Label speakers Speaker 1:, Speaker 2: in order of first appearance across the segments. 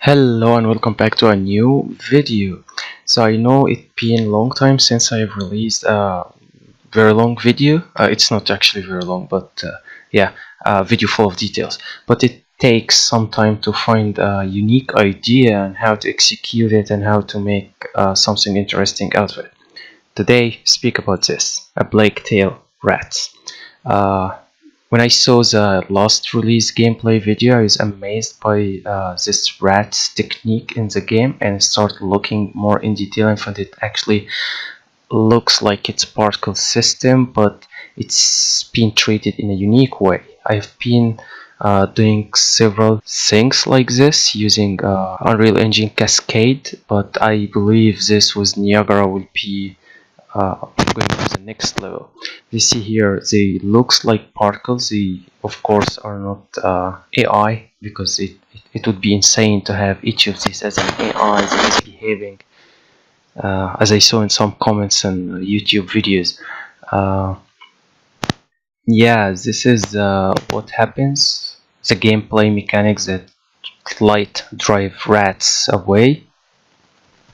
Speaker 1: Hello and welcome back to a new video. So I know it's been a long time since I've released a very long video. It's not actually very long, but yeah, a video full of details. But it takes some time to find a unique idea and how to execute it and how to make something interesting out of it. Today, speak about this, a Blake-tail rats. Uh, when I saw the last release gameplay video, I was amazed by this rat's technique in the game and started looking more in detail and found it actually looks like it's particle system, but it's been treated in a unique way. I've been doing several things like this using Unreal Engine Cascade, but I believe this with Niagara will be going to the next level. We see here they looks like particles. They of course are not AI, because it would be insane to have each of these as an AI that is behaving as I saw in some comments and YouTube videos. uh, yeah, this is what happens, the gameplay mechanics that light drive rats away.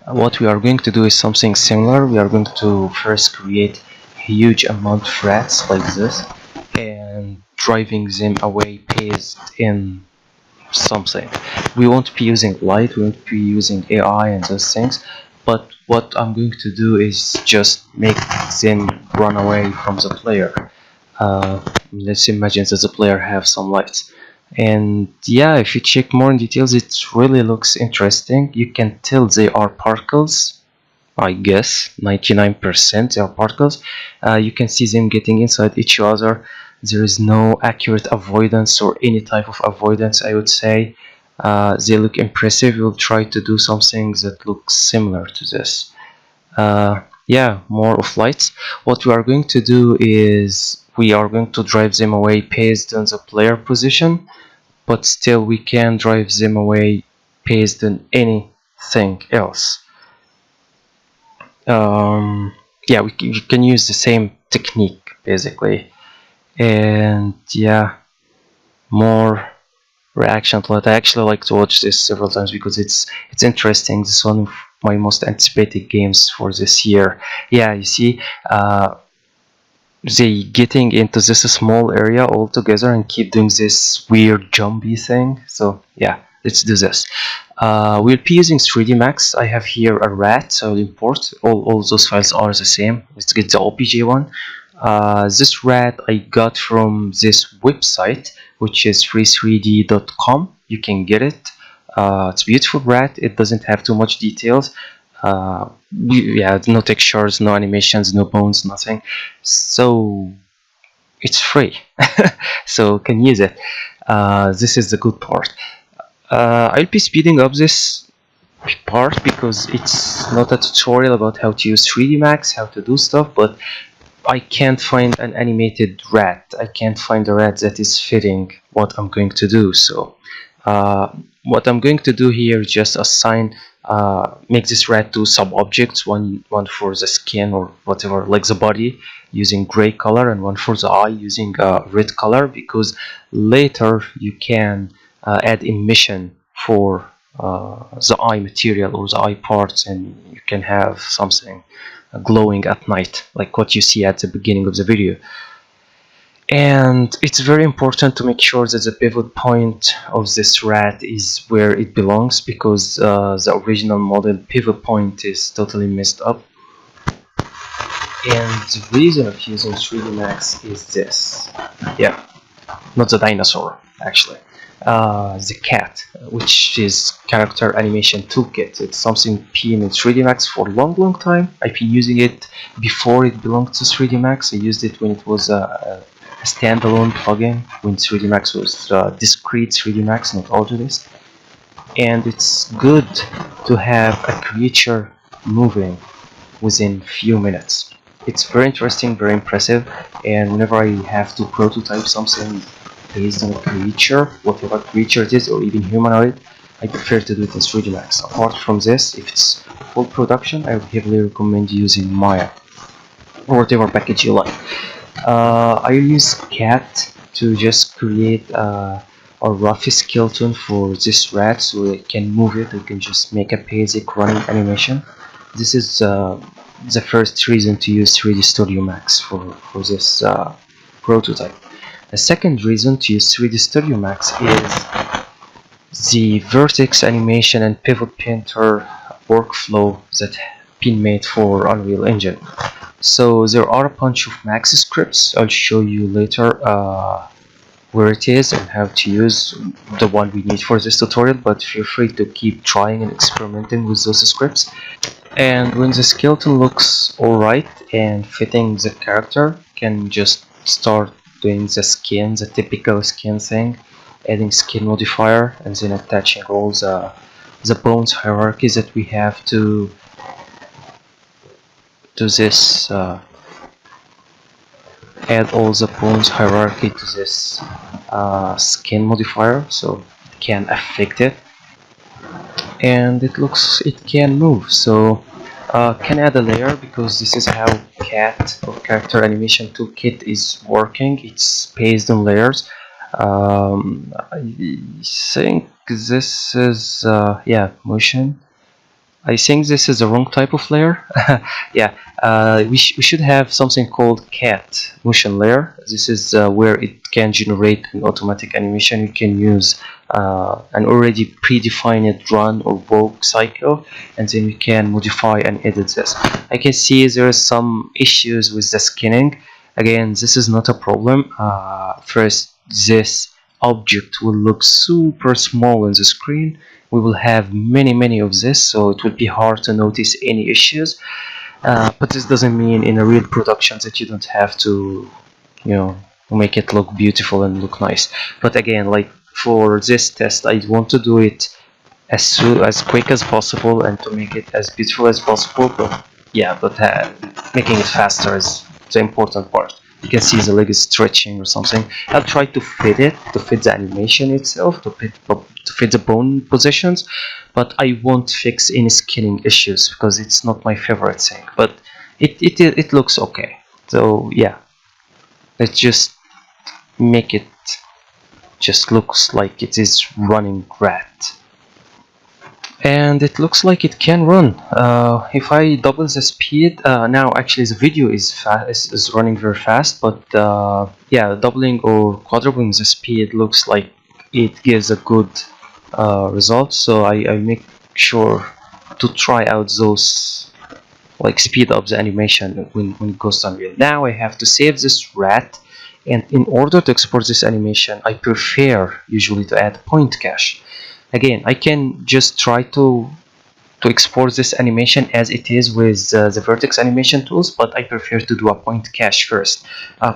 Speaker 1: What we are going to do is something similar. We are going to first create a huge amount of rats like this and driving them away based in something. We won't be using light, we won't be using AI and those things, but what I'm going to do is just make them run away from the player. Let's imagine that the player have some lights, and yeah, if you check more in details, it really looks interesting. You can tell they are particles. I guess 99% they are particles. You can see them getting inside each other. There is no accurate avoidance or any type of avoidance, I would say. They look impressive. We'll try to do something that looks similar to this. Yeah, more of lights. What we are going to do is we are going to drive them away based on the player position, but still we can drive them away based on anything else. Yeah, we can use the same technique basically. And yeah, more reaction to it. I actually like to watch this several times because it's interesting. This is one of my most anticipated games for this year. Yeah, you see, they getting into this small area all together and keep doing this weird jumpy thing. So yeah, let's do this. We'll be using 3D Max. I have here a rat, so I'll import. All those files are the same. Let's get the OPG one. This rat I got from this website, which is free3d.com. You can get it. It's a beautiful rat. It doesn't have too much details. Yeah, no textures, no animations, no bones, nothing. So it's free, so can use it. This is the good part. I'll be speeding up this part because it's not a tutorial about how to use 3D Max, how to do stuff, but I can't find an animated rat. I can't find a rat that is fitting what I'm going to do. So what I'm going to do here is just assign, make this rat two sub-objects, one for the skin or whatever, like the body, using gray color, and one for the eye using red color, because later you can add emission for the eye material or the eye parts, and you can have something glowing at night, like what you see at the beginning of the video. And it's very important to make sure that the pivot point of this rat is where it belongs, because the original model pivot point is totally messed up. And the reason of using 3D Max is this. Yeah, not the dinosaur, actually. The cat, which is character animation toolkit. It's something been in 3D Max for a long time. I've been using it before it belonged to 3D Max. I used it when it was a standalone plugin, when 3D Max was discrete 3D Max, not Autodesk. And it's good to have a creature moving within few minutes. It's very interesting, very impressive, and whenever I have to prototype something based on a creature, whatever creature it is, or even humanoid, I prefer to do it in 3D Max. Apart from this, if it's full production, I would heavily recommend using Maya or whatever package you like. I use cat to just create or rough skeleton for this rat, so I can move it. I can just make a basic running animation. This is the first reason to use 3D Studio Max for this prototype. The second reason to use 3D Studio Max is the vertex animation and pivot painter workflow that been made for Unreal Engine. So there are a bunch of Max scripts. I'll show you later where it is and how to use the one we need for this tutorial, but feel free to keep trying and experimenting with those scripts. And when the skeleton looks alright and fitting the character, you can just start doing the skin, the typical skin thing, adding skin modifier, and then attaching all the bones hierarchy that we have to this add all the bones hierarchy to this skin modifier so it can affect it, and it can move. So can add a layer, because this is how cat or character animation toolkit is working. It's based on layers. I think this is yeah, motion. I think this is the wrong type of layer. Yeah, we should have something called cat motion layer. This is where it can generate an automatic animation. You can use an already predefined run or walk cycle, and then we can modify and edit this. I can see there are some issues with the skinning. Again, this is not a problem. First, this object will look super small on the screen. We will have many of this, so it will be hard to notice any issues, but this doesn't mean in a real production that you don't have to, you know, make it look beautiful and look nice. But again, like for this test, I want to do it as quick as possible and to make it as beautiful as possible. But yeah, but making it faster is the important part. You can see the leg is stretching or something. I'll try to fit it, to fit the animation itself, to fit the bone positions, but I won't fix any skinning issues because it's not my favorite thing. But it looks okay. So yeah, let's just make it just looks like it is running rat. And it looks like it can run. If I double the speed, now actually the video is running very fast, but yeah, doubling or quadrupling the speed looks like it gives a good result. So I make sure to try out those, like speed up the animation when it goes to Unreal. Now I have to save this rat, and in order to export this animation, I prefer usually to add point cache. Again, I can just try to export this animation as it is with the vertex animation tools, but I prefer to do a point cache first.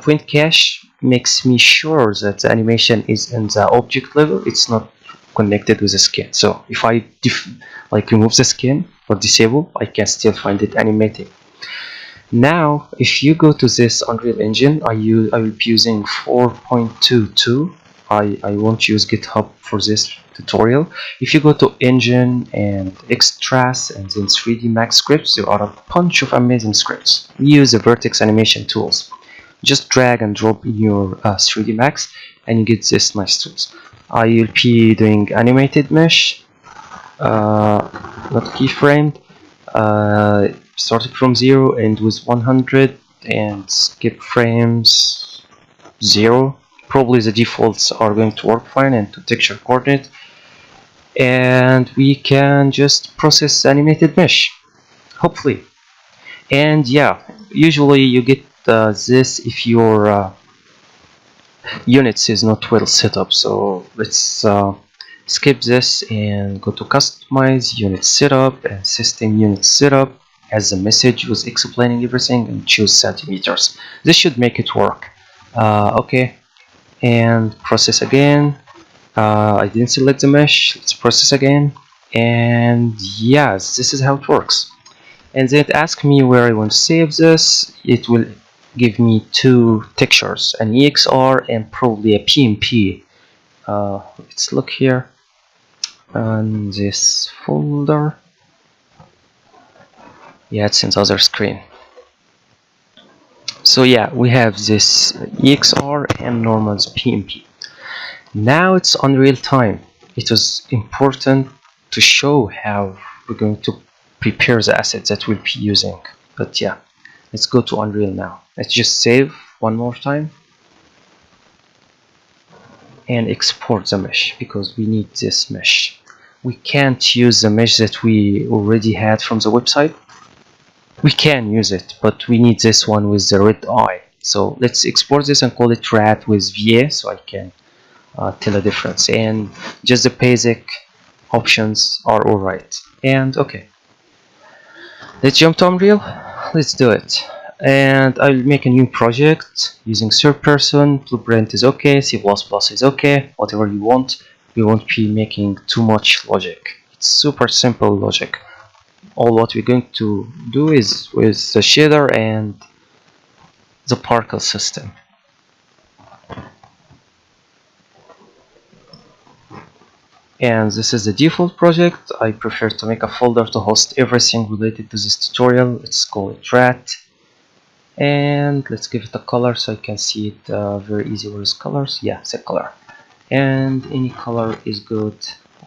Speaker 1: Point cache makes me sure that the animation is in the object level, it's not connected with the skin. So if I like remove the skin or disable, I can still find it animating. Now if you go to this Unreal Engine, I will be using 4.22. I won't use GitHub for this tutorial. If you go to Engine and Extras and then 3D Max scripts, there are a bunch of amazing scripts. Use the vertex animation tools. Just drag and drop in your 3D Max and you get this nice tools. I will be doing animated mesh, not keyframed, starting from 0 and with 100, and skip frames 0. Probably the defaults are going to work fine, and to texture coordinate, and we can just process animated mesh, hopefully. And yeah, usually you get this if your units is not well set up. So let's skip this and go to customize unit setup and system unit setup, as the message was explaining everything, and choose centimeters. This should make it work. Okay, and process again. I didn't select the mesh. Let's process again, and yes, this is how it works. And then it asks me where I want to save this. It will give me two textures, an EXR and probably a PNP. Let's look here on this folder. Yeah, it's in the other screen. So yeah, we have this EXR and normal's PNP. Now it's on real time. It was important to show how we're going to prepare the assets that we'll be using. But yeah, let's go to Unreal now. Let's just save one more time and export the mesh because we need this mesh. We can't use the mesh that we already had from the website. We can use it, but we need this one with the red eye. So let's export this and call it rat with VA so I can tell a difference, and just the basic options are alright. And okay, let's jump to Unreal. Let's do it. And I'll make a new project using third person. Blueprint is okay, C++ is okay, whatever you want. We won't be making too much logic. It's super simple logic. All what we're going to do is with the shader and the particle system. And this is the default project. I prefer to make a folder to host everything related to this tutorial. Let's call it rat, and let's give it a color so I can see it very easy. Where is colors? Yeah, set color, and any color is good.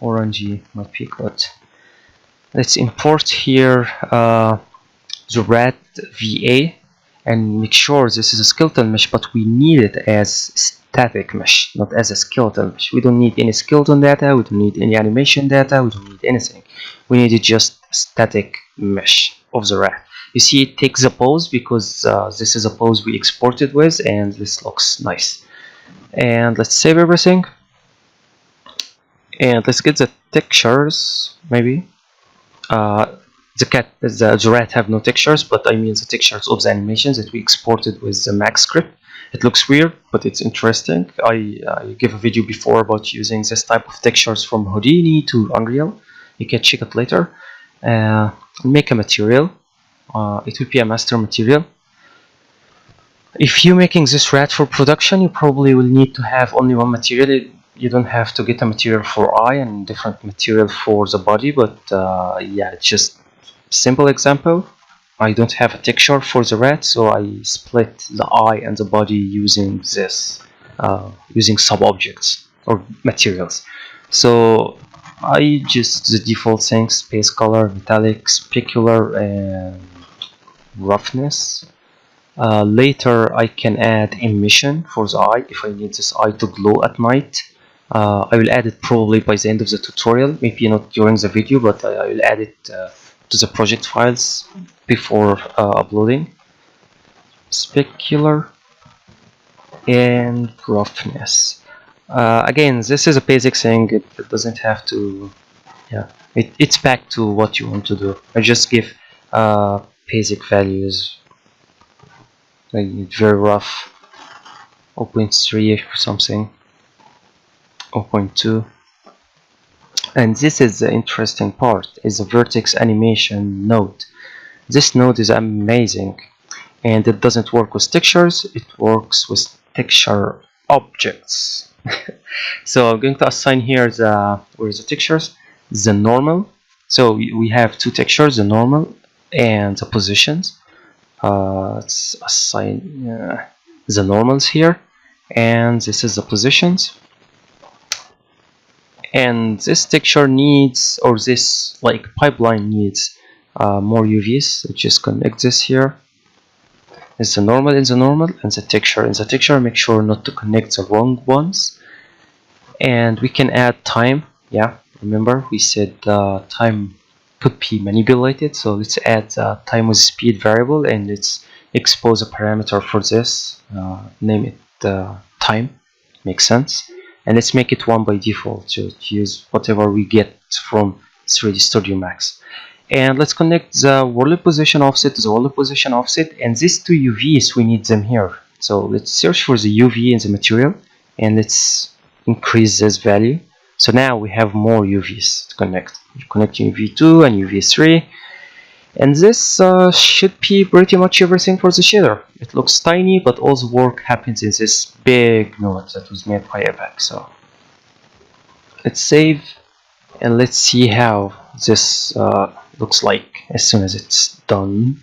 Speaker 1: Orangey might be good. Let's import here the rat VA and make sure this is a skeleton mesh, but we need it as static mesh, not as a skeleton mesh. We don't need any skeleton data, we don't need any animation data, we don't need anything. We need just static mesh of the rat. You see it takes a pose because this is a pose we exported with, and this looks nice. And let's save everything, and let's get the textures maybe. The rat have no textures, but I mean the textures of the animations that we exported with the Max script. It looks weird, but it's interesting. I gave a video before about using this type of textures from Houdini to Unreal. You can check it later. Make a material. It will be a master material. If you're making this rat for production, you probably will need to have only one material. You don't have to get a material for eye and different material for the body, but yeah, it's just simple example. I don't have a texture for the rat, so I split the eye and the body using this, using sub-objects or materials. So I just the default things: space color, metallic, specular, and roughness. Later I can add emission for the eye if I need this eye to glow at night. I will add it probably by the end of the tutorial, maybe not during the video, but I will add it to the project files before uploading. Specular and roughness. Again, this is a basic thing. It doesn't have to. Yeah, it's back to what you want to do. I just give basic values. Like very rough, 0.3 or something, 0.2. And this is the interesting part, is the vertex animation node. This node is amazing, and it doesn't work with textures, it works with texture objects. So I'm going to assign here where's the textures, the normal. So we have two textures, the normal and the positions. Let's assign the normals here, and this is the positions. And this texture needs, or this like pipeline needs more UVs. So just connect this here. It's the normal in the normal, and the texture in the texture. Make sure not to connect the wrong ones. And we can add time. Yeah, remember we said time could be manipulated, so let's add time with speed variable, and let's expose a parameter for this. Name it time. Makes sense. And let's make it 1 by default, to use whatever we get from 3D Studio Max. And let's connect the world position offset to the world position offset, and these two UVs, we need them here. So let's search for the UV in the material, and let's increase this value. So now we have more UVs to connect. We're connecting UV2 and UV3, and this should be pretty much everything for the shader. It looks tiny, but all the work happens in this big node that was made by Epic. So let's save, and let's see how this looks like as soon as it's done.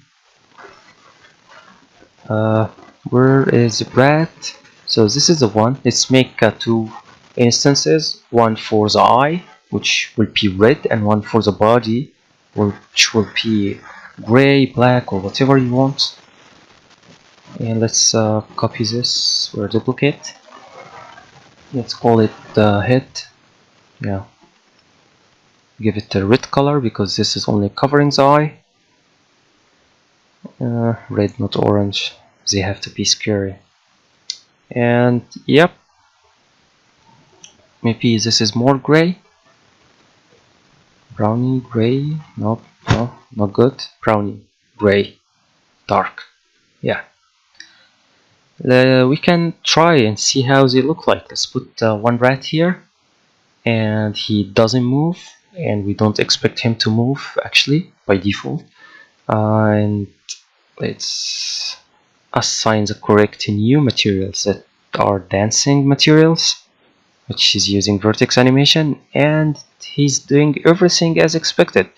Speaker 1: Where is the rat? So this is the one. Let's make two instances, one for the eye, which will be red, and one for the body, which will be gray, black, or whatever you want. And let's copy this or duplicate. Let's call it the head. Yeah, give it a red color because this is only covering the eye. Red, not orange. They have to be scary. And yep, maybe this is more gray. Brownie, gray. No, not good. Brownie, gray, dark. Yeah. We can try and see how they look like. Let's put one rat here, and he doesn't move, and we don't expect him to move actually by default. And let's assign the correct new materials that are dancing materials, which is using vertex animation, and he's doing everything as expected.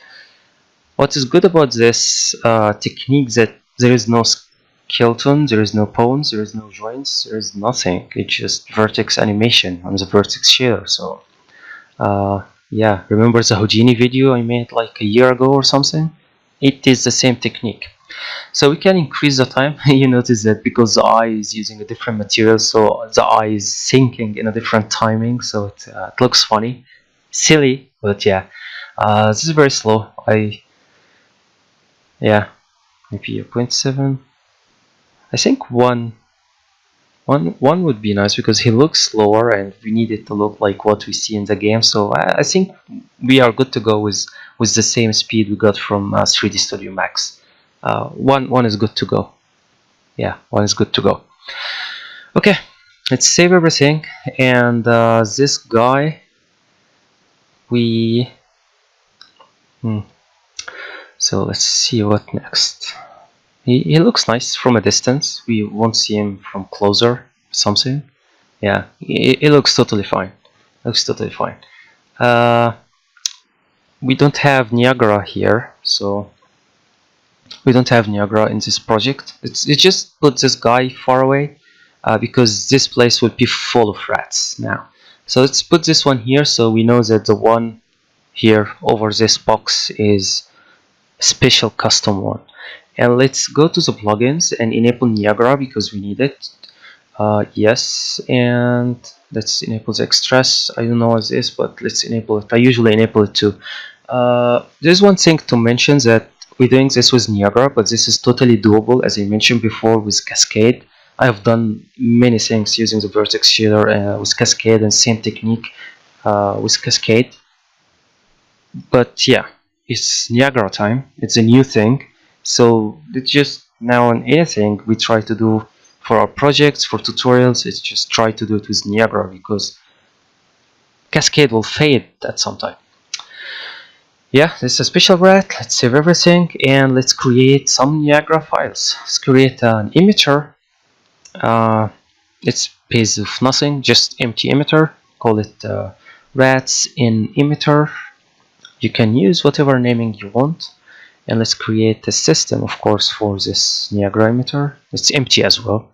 Speaker 1: What is good about this technique that there is no skeleton, there is no bones, there is no joints, there is nothing. It's just vertex animation on the vertex shader. So yeah, remember the Houdini video I made like a year ago or something? It is the same technique. So we can increase the time. You notice that because the eye is using a different material, so the eye is sinking in a different timing, so it looks funny, silly, but yeah. This is very slow. Yeah, maybe a 0.7. I think one would be nice because he looks slower and we need it to look like what we see in the game. So I think we are good to go with the same speed we got from 3D Studio Max. One is good to go. Yeah, one is good to go. Okay, let's save everything, and this guy so let's see what next. He looks nice from a distance. We won't see him from closer. Something. Yeah, it looks totally fine. Looks totally fine. We don't have Niagara here, so we don't have Niagara in this project. It just puts this guy far away because this place will be full of rats now. So let's put this one here so we know that the one here over this box is special custom one. And let's go to the plugins and enable Niagara because we need it. Yes, and let's enable the extras. I don't know what this is, but let's enable it. I usually enable it too. There's one thing to mention, that we're doing this with Niagara, but this is totally doable, as I mentioned before, with Cascade. I have done many things using the vertex shader with Cascade, and same technique with Cascade. But yeah, it's Niagara time. It's a new thing, so it's just now on anything we try to do for our projects, for tutorials, it's just try to do it with Niagara because Cascade will fade at some time. Yeah, this is a special rat. Let's save everything and let's create some Niagara files. Let's create an emitter. It's base of nothing, just empty emitter. Call it rats in emitter. You can use whatever naming you want. And let's create a system, of course, for this Niagara emitter. It's empty as well.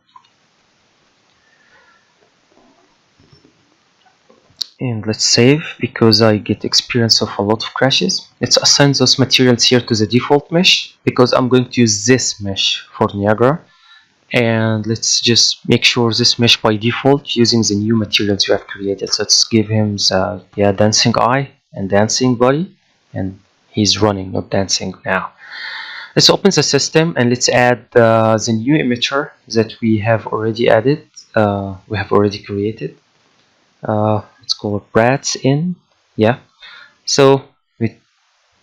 Speaker 1: And let's save because I get experience of a lot of crashes. Let's assign those materials here to the default mesh because I'm going to use this mesh for Niagara. And let's just make sure this mesh by default using the new materials we have created. So let's give him the dancing eye and dancing body, and he's running, not dancing now. Let's open the system and let's add the new emitter that we have already added. We have already created. Let's call it rats in. Yeah. So we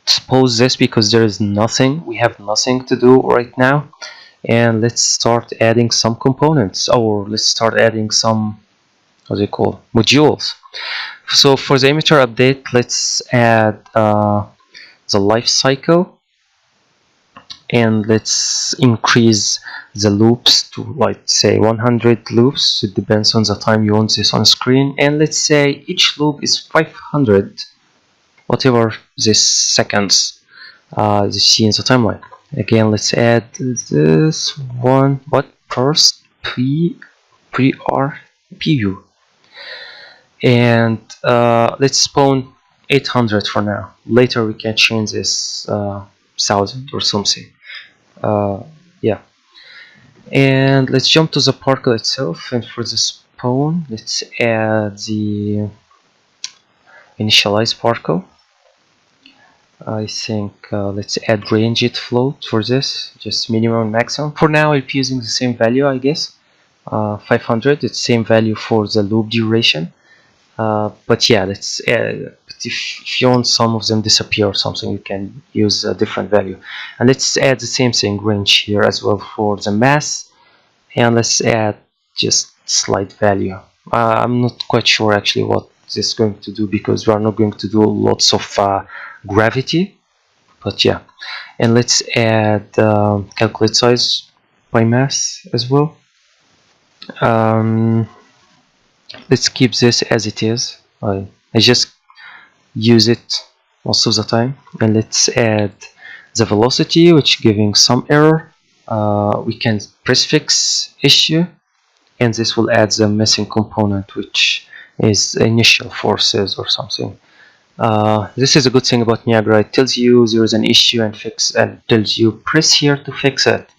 Speaker 1: suppose this because there is nothing. We have nothing to do right now. And let's start adding some components, or let's start adding some, what do you call, modules. So for the emitter update, let's add the life cycle, and let's increase the loops to, like, say 100 loops. It depends on the time you want this on screen, and let's say each loop is 500, whatever this seconds you see in the timeline. Again, let's add this one. What first? Preview. And let's spawn 800 for now. Later we can change this 1000 or something. Yeah, and let's jump to the particle itself, and for the spawn let's add the initialized particle. I think let's add ranged float for this, just minimum and maximum. For now I'll be using the same value, I guess. 500, it's same value for the loop duration. But yeah, let's but if you want some of them disappear or something, you can use a different value. And let's add the same thing, range, here as well for the mass. And let's add just slight value. I'm not quite sure actually what this is going to do, because we are not going to do lots of gravity, but yeah. And let's add calculate size by mass as well. Let's keep this as it is. I just use it most of the time. And let's add the velocity, which giving some error. We can prefix issue, and this will add the missing component, which is initial forces or something. This is a good thing about Niagara. It tells you there is an issue and tells you press here to fix it.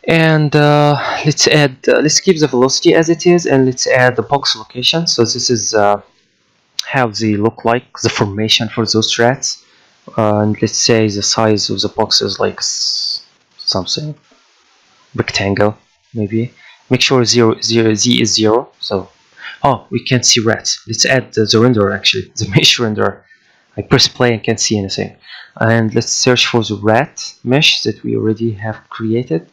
Speaker 1: And let's keep the velocity as it is, and let's add the box location. So this is how they look like, the formation for those rats. And let's say the size of the box is like something rectangle, maybe. Make sure z is 0. So we can't see rats. Let's add the renderer, actually, the mesh renderer. I press play and can't see anything. And let's search for the rat mesh that we already have created.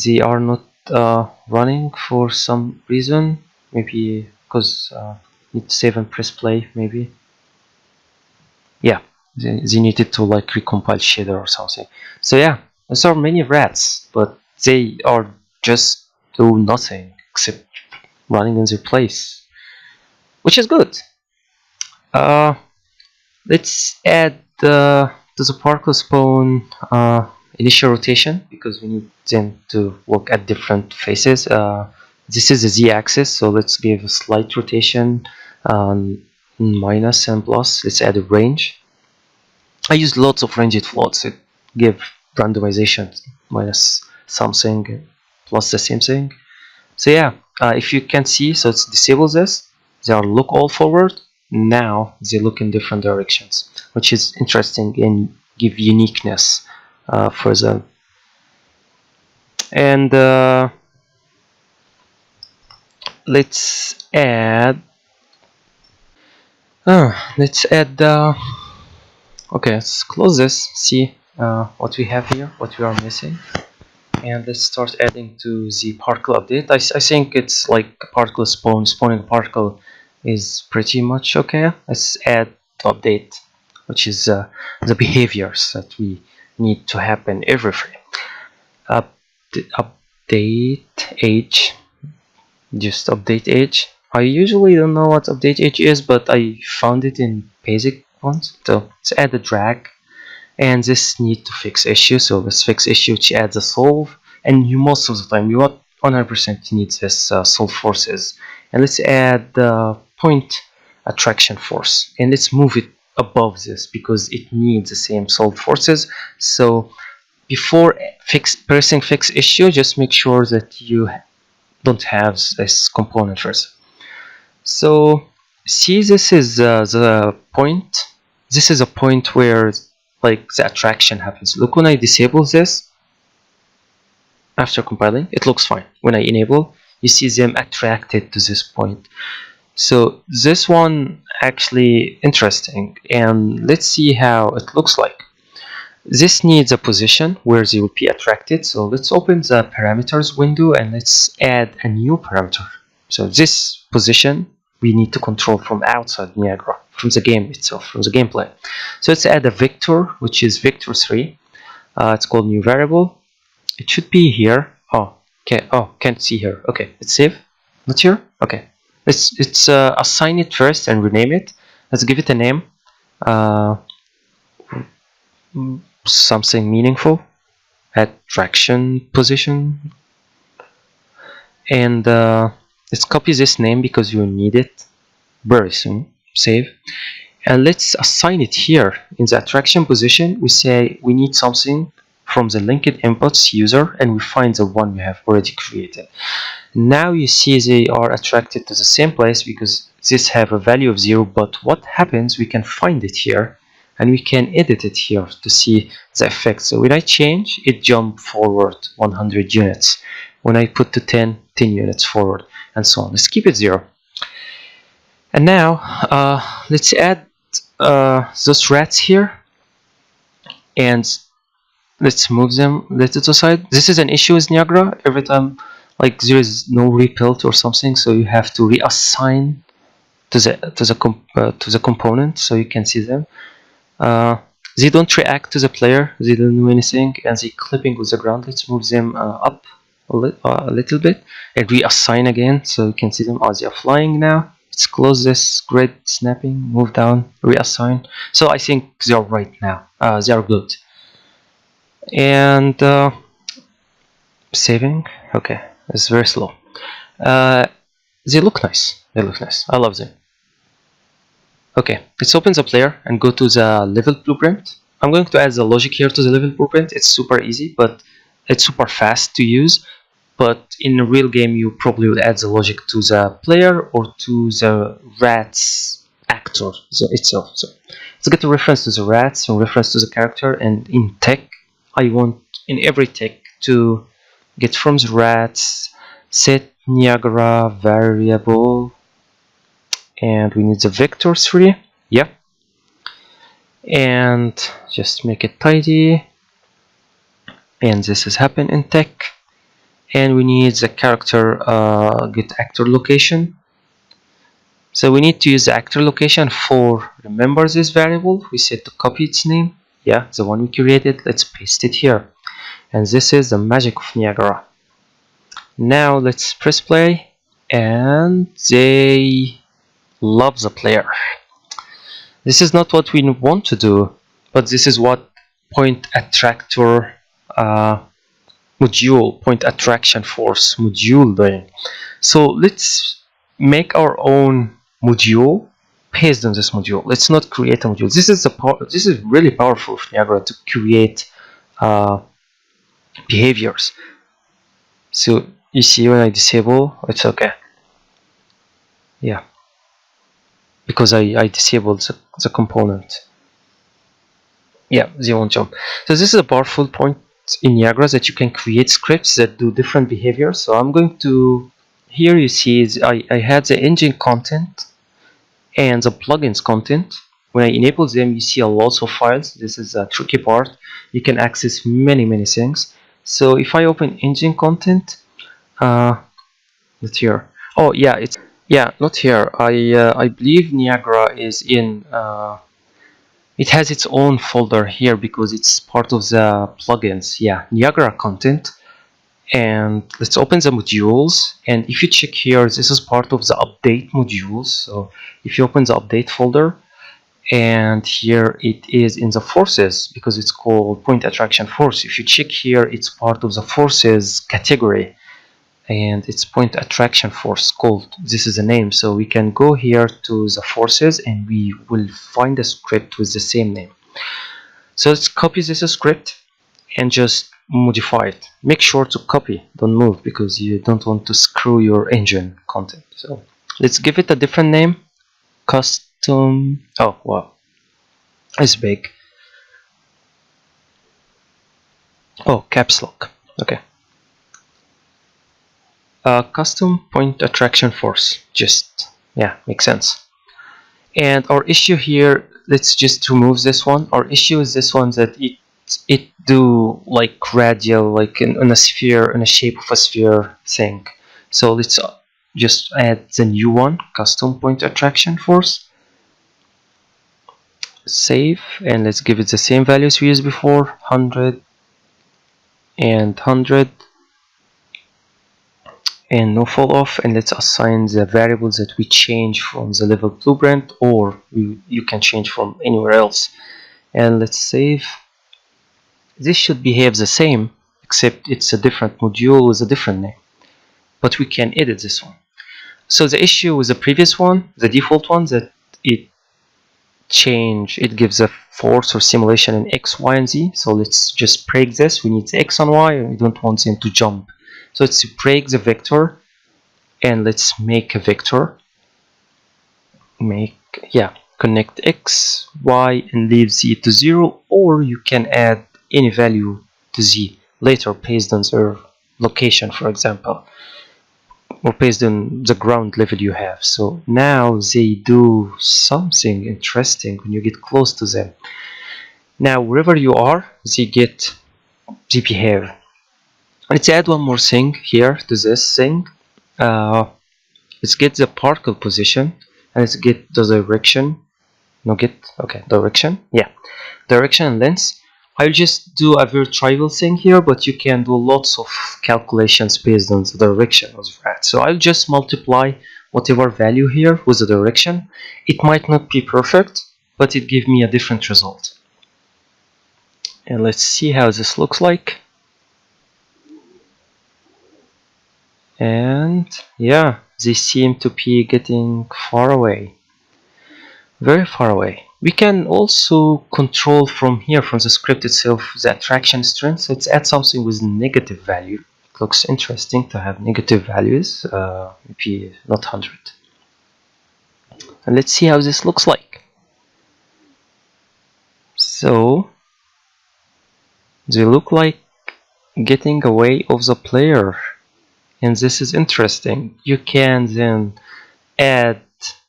Speaker 1: They are not running for some reason, maybe because need to save and press play, maybe. Yeah, they needed to like recompile shader or something. So yeah, there are many rats, but they are just do nothing except running in their place, which is good. Let's add to the particle spawn initial rotation, because we need them to look at different faces. This is the z-axis, so let's give a slight rotation, minus and plus. Let's add a range. I used lots of ranged floats. It give randomization minus something plus the same thing. So yeah, if you can see, so it's disables this. They are look all forward. Now they look in different directions, which is interesting and give uniqueness for them. And let's add. Let's add. Okay, let's close this. See what we have here, what we are missing. And let's start adding to the particle update. I think it's like particle spawning a particle is pretty much okay. Let's add to update, which is the behaviors that we need to happen every frame. Update age, just update age. I usually don't know what update age is, but I found it in basic ones. So let's add a drag. And this need to fix issue, so let's fix issue, which adds a solve. And you most of the time you 100% need this solve forces. And let's add the point attraction force, and let's move it above this because it needs the same solve forces. So before pressing fix issue, just make sure that you don't have this component first. So see, this is the point. This is a point where like the attraction happens. Look, when I disable this after compiling, it looks fine. When I enable, you see them attracted to this point. So this one actually interesting, and let's see how it looks like. This needs a position where they will be attracted. So let's open the parameters window and let's add a new parameter. So this position we need to control from outside Niagara, from the game itself, from the gameplay. So let's add a vector, which is vector3. It's called new variable. It should be here. Can't see here. Okay, let's save. Not here. Okay, let's assign it first and rename it. Let's give it a name. Something meaningful. Attraction position. And let's copy this name because you need it very soon. Save. And let's assign it here in the attraction position. We say we need something from the linked inputs user, and we find the one we have already created. Now you see they are attracted to the same place because this have a value of 0, but what happens, we can find it here and we can edit it here to see the effect. So when I change, it jump forward 100 units. When I put to 10 units forward, and so on. Let's keep it 0. And now let's add those rats here, and let's move them a little to the side. This is an issue with Niagara. Every time like there is no rebuild or something, so you have to reassign to the component so you can see them. They don't react to the player, they don't do anything, and they clipping with the ground. Let's move them up a little bit and reassign again so you can see them as they are flying now. Let's close this grid, snapping, move down, reassign. So I think they are right now. They are good. And saving. Okay, it's very slow. They look nice. They look nice. I love them. Okay, let's open the player and go to the level blueprint. I'm going to add the logic here to the level blueprint. It's super easy, but it's super fast to use. But in a real game, you probably would add the logic to the player or to the rat's actor itself. So let's get a reference to the rats and reference to the character. And in tech, I want in every tech to get from the rats, set Niagara variable, and we need the vector 3. Yeah, and just make it tidy. And this has happened in tech. And we need the character get actor location. So we need to use the actor location for remember this variable. We said to copy its name. Yeah, the one we created. Let's paste it here. And this is the magic of Niagara. Now let's press play, and they love the player. This is not what we want to do, but this is what point attractor module, point attraction force module doing. So let's make our own module based on this module. Let's not create a module. This is really powerful for Niagara to create behaviors. So you see when I disable, it's okay. Yeah, because I disabled the component. Yeah, they won't jump. So this is a powerful point in Niagara, that you can create scripts that do different behaviors. So I'm going to, here you see I had the engine content and the plugins content. When I enable them, you see a lot of files. This is a tricky part. You can access many things. So if I open engine content, not here. Oh yeah, it's not here. I believe Niagara is in it has its own folder here because it's part of the plugins. Yeah, Niagara content. And let's open the modules, and if you check here, this is part of the update modules. So if you open the update folder, and here it is in the forces because it's called point attraction force. If you check here, it's part of the forces category, and it's point attraction force called, this is the name. So we can go here to the forces and we will find a script with the same name. So let's copy this script and just modify it. Make sure to copy, don't move, because you don't want to screw your engine content. So let's give it a different name. Custom, oh wow, it's big. Oh, caps lock. Okay. Custom point attraction force. Just, yeah, makes sense. And our issue here, let's just remove this one. Our issue is this one, that it do like radial, like in a sphere, in a shape of a sphere thing. So let's just add the new one, custom point attraction force. Save, and let's give it the same values we used before, 100 and 100, and no fall off. And let's assign the variables that we change from the level blueprint, or you can change from anywhere else. And let's save. This should behave the same, except it's a different module with a different name, but we can edit this one. So the issue with the previous one, the default one, that it gives a force or simulation in x, y, and z. So let's just break this. We need the x and y, and we don't want them to jump. So let's break the vector, and let's make a vector. Connect x, y, and leave z to 0, or you can add any value to z later based on their location, for example, or based on the ground level you have. So now they do something interesting when you get close to them. Now wherever you are, they behave. Let's add one more thing here to this thing. Let's get the particle position, and let's get the direction. Direction. Yeah, direction and length. I'll just do a very trivial thing here, but you can do lots of calculations based on the direction of that. So I'll just multiply whatever value here with the direction. It might not be perfect, but it gives me a different result. And let's see how this looks like. And yeah, they seem to be getting far away. Very far away. We can also control from here, from the script itself, the attraction strength. Let's add something with negative value. It looks interesting to have negative values, maybe not 100. And let's see how this looks like. So they look like getting away of the player, and this is interesting. You can then add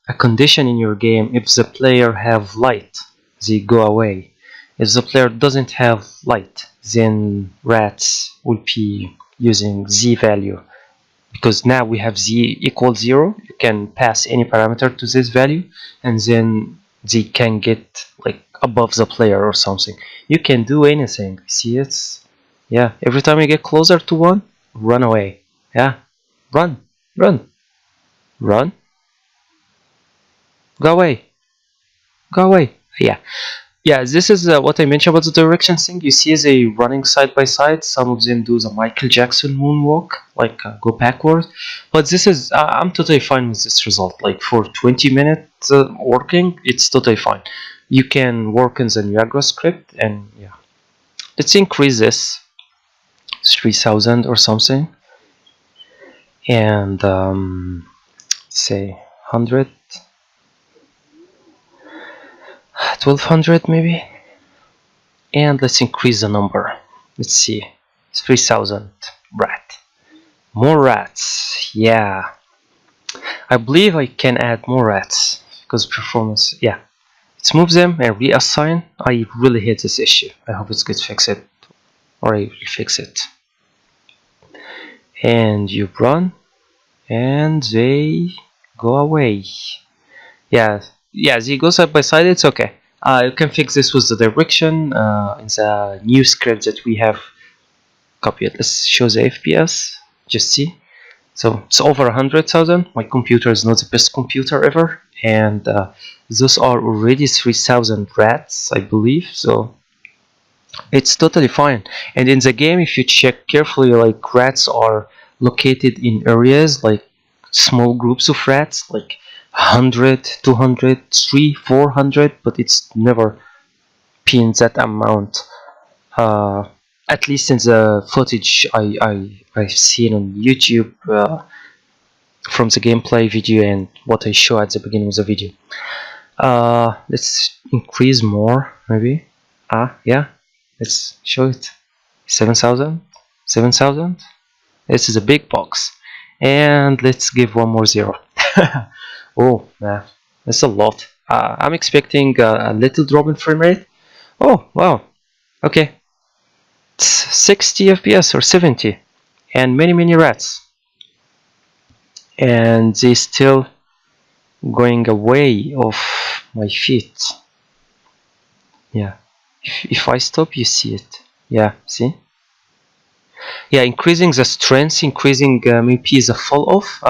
Speaker 1: a condition in your game. If the player have light, they go away. If the player doesn't have light, then rats will be using z value, because now we have z equals 0. You can pass any parameter to this value, and then they can get like above the player or something. You can do anything. See, it's every time you get closer to one, run away. Run, run, run. Go away. Go away. This is what I mentioned about the direction thing. You see they running side by side. Some of them do the Michael Jackson moonwalk, like go backward. But this is, I'm totally fine with this result. Like for 20 minutes working, it's totally fine. You can work in the niobrara script, and let's increase this 3000 or something, and say 100. 1200 maybe, and let's increase the number. Let's see, 3000 rat. More rats. I believe I can add more rats because performance. Let's move them and reassign. I really hate this issue. I hope it gets fixed, or I will fix it. And you run, and they go away. They go side by side. It's okay. You can fix this with the direction in the new script that we have copied. Let's show the FPS. Just see. So it's over 100,000. My computer is not the best computer ever, and those are already 3,000 rats, I believe. So it's totally fine. And in the game, if you check carefully, like rats are located in areas like small groups of rats, like 100, 200, 300, 400, but it's never been that amount. At least in the footage I've seen on YouTube from the gameplay video and what I show at the beginning of the video. Let's increase more, maybe. Let's show it. 7,000, 7,000. This is a big box, and let's give one more 0. Oh man, that's a lot. I'm expecting a little drop in frame rate. Oh wow, okay, it's 60 FPS or 70, and many rats, and they still going away off my feet. If I stop, you see it. See. Increasing the strength, increasing maybe the fall off.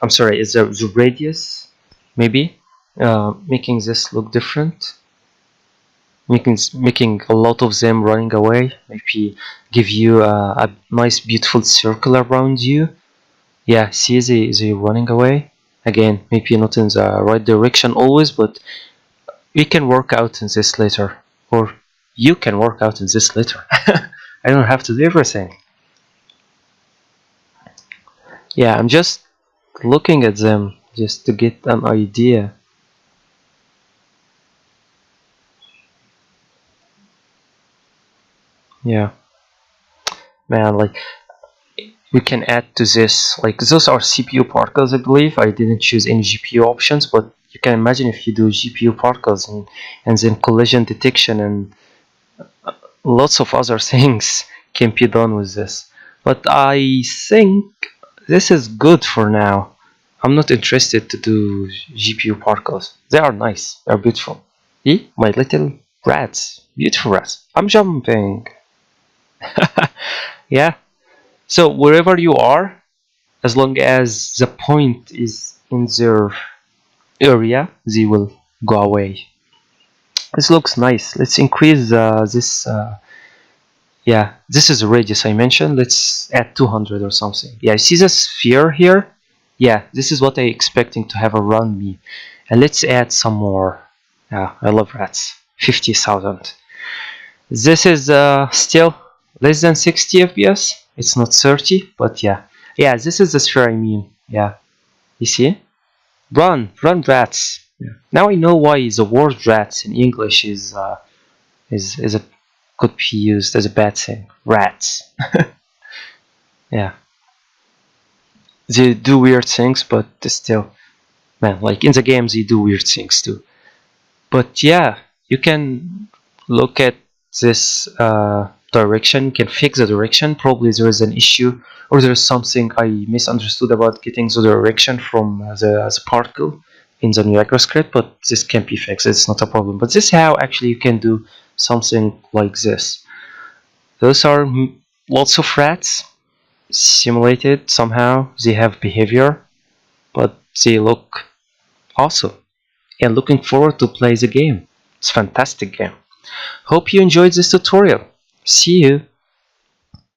Speaker 1: I'm sorry, is the radius, maybe making this look different, making a lot of them running away, maybe give you a nice beautiful circle around you. Yeah, see, they running away. Again, maybe not in the right direction always, but we can work out in this later. Or you can work out in this later. I don't have to do everything. Yeah, I'm just looking at them just to get an idea. Yeah, man, like we can add to this, like those are CPU particles, I believe. I didn't choose any GPU options, but you can imagine if you do GPU particles and then collision detection and lots of other things can be done with this. But I think this is good for now. I'm not interested to do GPU particles. They are nice, they're beautiful. See, my little rats, beautiful rats. I'm jumping. Yeah. So wherever you are, as long as the point is in their area, they will go away. This looks nice. Let's increase this. Yeah, this is the radius I mentioned. Let's add 200 or something. Yeah, see the sphere here? Yeah, this is what I expecting to have around me. And let's add some more. Yeah, I love rats. 50,000. This is still less than 60 FPS. It's not 30, but yeah. Yeah, this is the sphere I mean. Yeah, you see? Run, rats. Yeah. Now I know why the word rats in English is a could be used as a bad thing. Rats. Yeah, they do weird things, but still, man, like in the games, they do weird things too. But yeah, you can look at this direction. You can fix the direction. Probably there is an issue, or there is something I misunderstood about getting the direction from the particle in the Niagara script. But this can be fixed. It's not a problem. But this is how actually you can do something like this. Those are lots of rats simulated somehow. They have behavior, but they look awesome. And looking forward to play the game. It's a fantastic game. Hope you enjoyed this tutorial. See you.